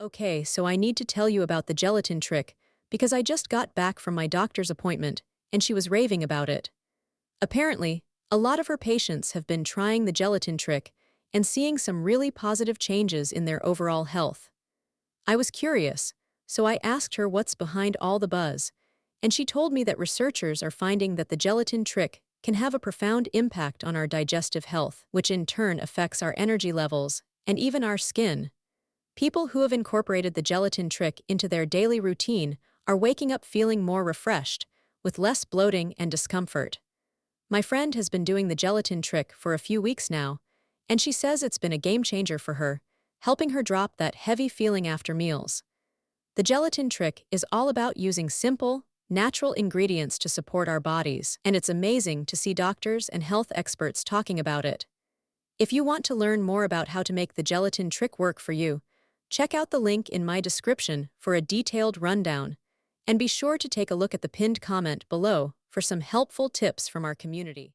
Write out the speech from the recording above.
Okay, so I need to tell you about the gelatin trick because I just got back from my doctor's appointment and she was raving about it. Apparently, a lot of her patients have been trying the gelatin trick and seeing some really positive changes in their overall health. I was curious, so I asked her what's behind all the buzz, and she told me that researchers are finding that the gelatin trick can have a profound impact on our digestive health, which in turn affects our energy levels and even our skin. People who have incorporated the gelatin trick into their daily routine are waking up feeling more refreshed, with less bloating and discomfort. My friend has been doing the gelatin trick for a few weeks now, and she says it's been a game changer for her, helping her drop that heavy feeling after meals. The gelatin trick is all about using simple, natural ingredients to support our bodies, and it's amazing to see doctors and health experts talking about it. If you want to learn more about how to make the gelatin trick work for you, check out the link in my description for a detailed rundown, and be sure to take a look at the pinned comment below for some helpful tips from our community.